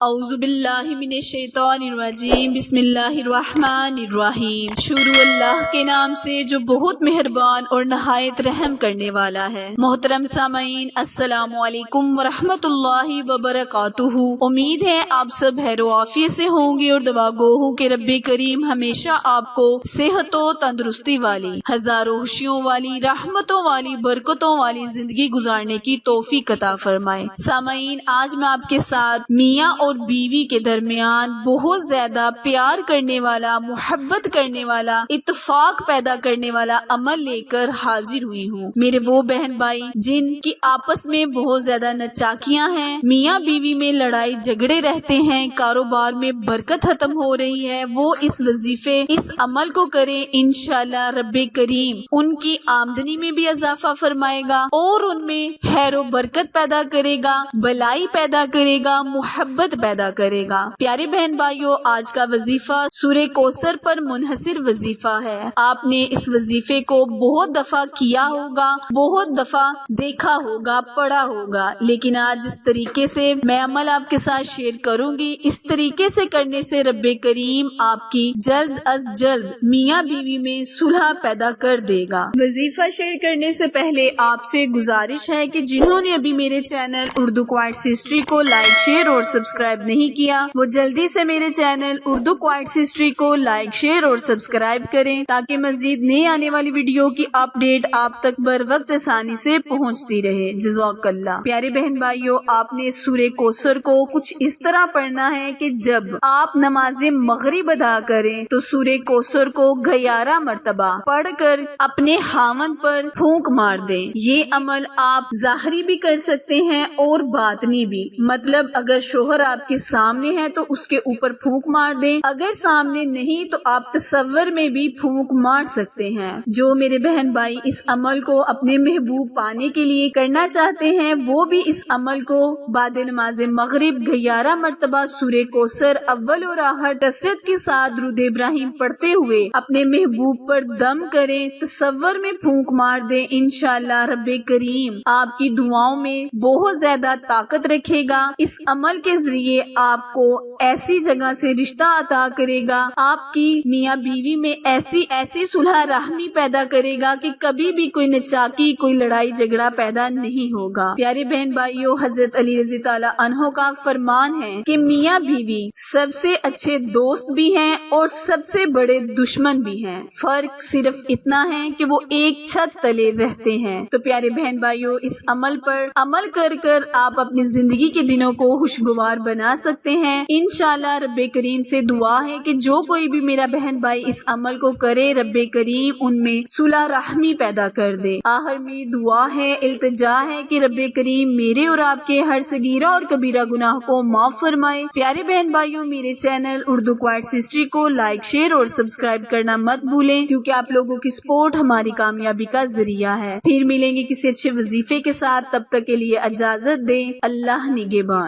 اعوذ باللہ من الشیطان الرجیم بسم اللہ الرحمن الرحیم۔ شروع اللہ کے نام سے جو بہت مہربان اور نہایت رحم کرنے والا ہے۔ محترم سامعین، السلام علیکم ورحمۃ اللہ وبرکاتہ۔ امید ہے آپ سب خیر و عافیت سے ہوں گے اور دعا گو ہوں کہ رب کریم ہمیشہ آپ کو صحت و تندرستی والی، ہزاروں خوشیوں والی، رحمتوں والی، برکتوں والی زندگی گزارنے کی توفیق عطا فرمائے۔ سامعین، آج میں آپ کے ساتھ میاں اور بیوی کے درمیان بہت زیادہ پیار کرنے والا، محبت کرنے والا، اتفاق پیدا کرنے والا عمل لے کر حاضر ہوئی ہوں۔ میرے وہ بہن بھائی جن کی آپس میں بہت زیادہ نچاکیاں ہیں، میاں بیوی میں لڑائی جھگڑے رہتے ہیں، کاروبار میں برکت ختم ہو رہی ہے، وہ اس وظیفے، اس عمل کو کریں، انشاءاللہ رب کریم ان کی آمدنی میں بھی اضافہ فرمائے گا اور ان میں خیر و برکت پیدا کرے گا، بلائی پیدا کرے گا، محبت پیدا کرے گا۔ پیارے بہن بھائیوں، آج کا وظیفہ سورہ کوثر پر منحصر وظیفہ ہے۔ آپ نے اس وظیفے کو بہت دفعہ کیا ہوگا، بہت دفعہ دیکھا ہوگا، پڑھا ہوگا، لیکن آج اس طریقے سے میں عمل آپ کے ساتھ شیئر کروں گی۔ اس طریقے سے کرنے سے رب کریم آپ کی جلد از جلد میاں بیوی میں صلح پیدا کر دے گا۔ وظیفہ شیئر کرنے سے پہلے آپ سے گزارش ہے کہ جنہوں نے ابھی میرے چینل اردو کوائٹس ہسٹری کو لائک، شیئر اور سبسکرائب نہیں کیا، وہ جلدی سے میرے چینل اردو کوائٹس ہسٹری کو لائک، شیئر اور سبسکرائب کریں تاکہ مزید نئی آنے والی ویڈیو کی اپ ڈیٹ آپ تک بر وقت آسانی سے پہنچتی رہے۔ جزاک اللہ۔ پیارے بہن بھائیوں، آپ نے سورہ کوثر کو کچھ اس طرح پڑھنا ہے کہ جب آپ نماز مغرب ادا کریں تو سورہ کوثر کو 11 مرتبہ پڑھ کر اپنے خاوند پر پھونک مار دیں۔ یہ عمل آپ ظاہری بھی کر سکتے ہیں اور باطنی بھی، مطلب اگر شوہر آپ کے سامنے ہے تو اس کے اوپر پھونک مار دیں، اگر سامنے نہیں تو آپ تصور میں بھی پھونک مار سکتے ہیں۔ جو میرے بہن بھائی اس عمل کو اپنے محبوب پانے کے لیے کرنا چاہتے ہیں، وہ بھی اس عمل کو بعد نماز مغرب 11 مرتبہ سورہ کوثر اول اور آخر کثرت کے ساتھ درود ابراہیم پڑھتے ہوئے اپنے محبوب پر دم کریں، تصور میں پھونک مار دیں۔ انشاءاللہ رب کریم آپ کی دعاؤں میں بہت زیادہ طاقت رکھے گا۔ اس عمل کے ذریعے آپ کو ایسی جگہ سے رشتہ عطا کرے گا، آپ کی میاں بیوی میں ایسی صلح رحمی پیدا کرے گا کہ کبھی بھی کوئی نچاکی، کوئی لڑائی جھگڑا پیدا نہیں ہوگا۔ پیارے بہن بھائیوں، حضرت علی رضی اللہ عنہ کا فرمان ہے کہ میاں بیوی سب سے اچھے دوست بھی ہیں اور سب سے بڑے دشمن بھی ہیں، فرق صرف اتنا ہے کہ وہ ایک چھت تلے رہتے ہیں۔ تو پیارے بہن بھائیوں، اس عمل پر عمل کر کر آپ اپنی زندگی کے دنوں کو خوشگوار بنا سکتے ہیں۔ انشاءاللہ رب کریم سے دعا ہے کہ جو کوئی بھی میرا بہن بھائی اس عمل کو کرے، رب کریم ان میں صلح رحمی پیدا کر دے۔ آخر میں دعا ہے، التجا ہے کہ رب کریم میرے اور آپ کے ہر صغیرہ اور کبیرہ گناہ کو معاف فرمائے۔ پیارے بہن بھائیوں، میرے چینل اردو کوائٹس ہسٹری کو لائک، شیئر اور سبسکرائب کرنا مت بھولیں، کیونکہ آپ لوگوں کی سپورٹ ہماری کامیابی کا ذریعہ ہے۔ پھر ملیں گے کسی اچھے وظیفے کے ساتھ، تب تک کے لیے اجازت دیں۔ اللہ نگہبان۔